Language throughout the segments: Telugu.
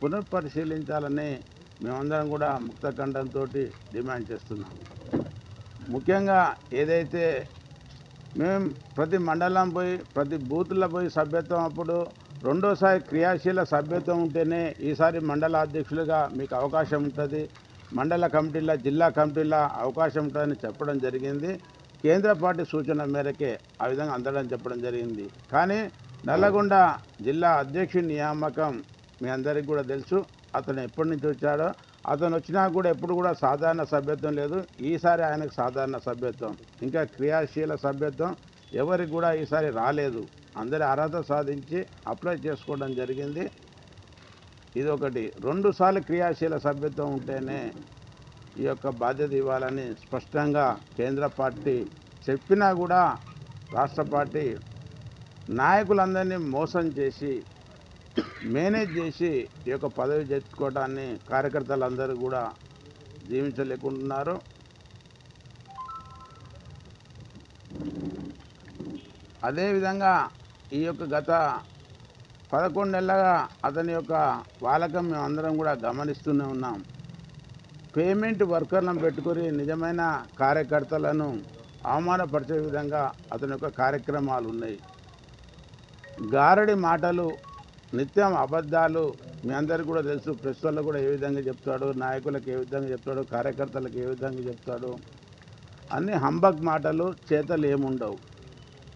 పునఃపరిశీలించాలని మేమందరం కూడా ముక్త కంఠంతో డిమాండ్ చేస్తున్నాం. ముఖ్యంగా ఏదైతే మేము ప్రతి మండలం పోయి ప్రతి బూత్లో పోయి సభ్యత్వం అప్పుడు రెండోసారి క్రియాశీల సభ్యత్వం ఉంటేనే ఈసారి మండల అధ్యక్షులుగా మీకు అవకాశం ఉంటుంది, మండల కమిటీల జిల్లా కమిటీల అవకాశం ఉంటుందని చెప్పడం జరిగింది. కేంద్ర పార్టీ సూచన మేరకే ఆ విధంగా అందడం చెప్పడం జరిగింది. కానీ నల్లగొండ జిల్లా అధ్యక్షుడి నియామకం మీ అందరికీ కూడా తెలుసు. అతను ఎప్పటి నుంచి వచ్చాడో, అతను వచ్చినా కూడా ఎప్పుడు కూడా సాధారణ సభ్యత్వం లేదు. ఈసారి ఆయనకు సాధారణ సభ్యత్వం, ఇంకా క్రియాశీల సభ్యత్వం ఎవరికి కూడా ఈసారి రాలేదు. అందరి అర్హత సాధించి అప్లై చేసుకోవడం జరిగింది. ఇది ఒకటి. 2 సార్లు క్రియాశీల సభ్యత్వం ఉంటేనే ఈ యొక్క బాధ్యత ఇవ్వాలని స్పష్టంగా కేంద్ర పార్టీ చెప్పినా కూడా రాష్ట్ర పార్టీ నాయకులందరినీ మోసం చేసి మేనేజ్ చేసి ఈ యొక్క పదవి చేర్చుకోవడాన్ని కార్యకర్తలందరూ కూడా జీవించలేకుంటున్నారు. అదేవిధంగా ఈ యొక్క గత 11 నెలలుగా అతని యొక్క వాలకం మేమందరం కూడా గమనిస్తూనే ఉన్నాం. పేమెంట్ వర్కర్లను పెట్టుకొని నిజమైన కార్యకర్తలను అవమానపరిచే విధంగా అతని యొక్క కార్యక్రమాలు ఉన్నాయి. గారడి మాటలు, నిత్యం అబద్ధాలు మీ అందరికీ కూడా తెలుసు. ప్రెస్ వాళ్ళకు కూడా ఏ విధంగా చెప్తాడు, నాయకులకు ఏ విధంగా చెప్తాడు, కార్యకర్తలకు ఏ విధంగా చెప్తాడు. అన్ని హంబక్ మాటలు, చేతలు ఏముండవు.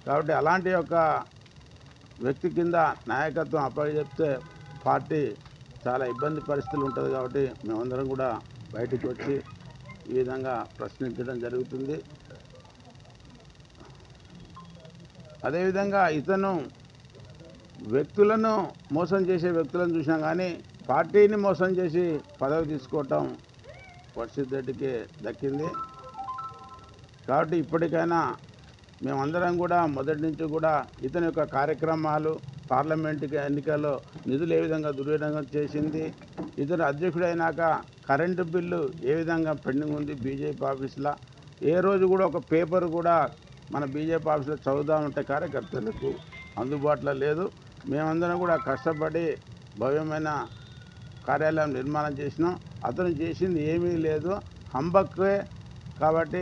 కాబట్టి అలాంటి యొక్క వ్యక్తి కింద నాయకత్వం అప్పచెప్తే పార్టీ చాలా ఇబ్బంది పరిస్థితులు ఉంటుంది. కాబట్టి మేమందరం కూడా బయటికి వచ్చి ఈ విధంగా ప్రశ్నించడం జరుగుతుంది. అదేవిధంగా ఇతను వ్యక్తులను మోసం చేసే వ్యక్తులను చూసినా కానీ పార్టీని మోసం చేసి పదవి తీసుకోవటం వర్షిత్ రెడ్డికి దక్కింది. కాబట్టి ఇప్పటికైనా మేమందరం కూడా మొదటి నుంచి కూడా ఇతని యొక్క కార్యక్రమాలు, పార్లమెంటు ఎన్నికల్లో నిధులు ఏ విధంగా దుర్వినియోగం చేసింది, ఇతను అధ్యక్షుడైనాక కరెంటు బిల్లు ఏ విధంగా పెండింగ్ ఉంది బీజేపీ ఆఫీసులో, ఏ రోజు కూడా ఒక పేపర్ కూడా మన బీజేపీ ఆఫీసులో చదువుదామంటే కార్యకర్తలకు అందుబాటులో లేదు. మేమందరం కూడా కష్టపడి భవ్యమైన కార్యాలయం నిర్మాణం చేసినాం. అతను చేసింది ఏమీ లేదు, హంబక్కే. కాబట్టి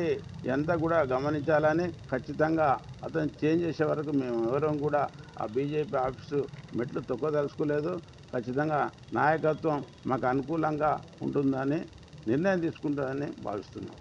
ఎంత కూడా గమనించాలని, ఖచ్చితంగా అతను చేంజ్ చేసే వరకు మేము ఎవరం కూడా ఆ బీజేపీ ఆఫీసు మెట్లు తొక్కదలుచుకోలేదు. ఖచ్చితంగా నాయకత్వం మాకు అనుకూలంగా ఉంటుందని నిర్ణయం తీసుకుంటుందని భావిస్తున్నాం.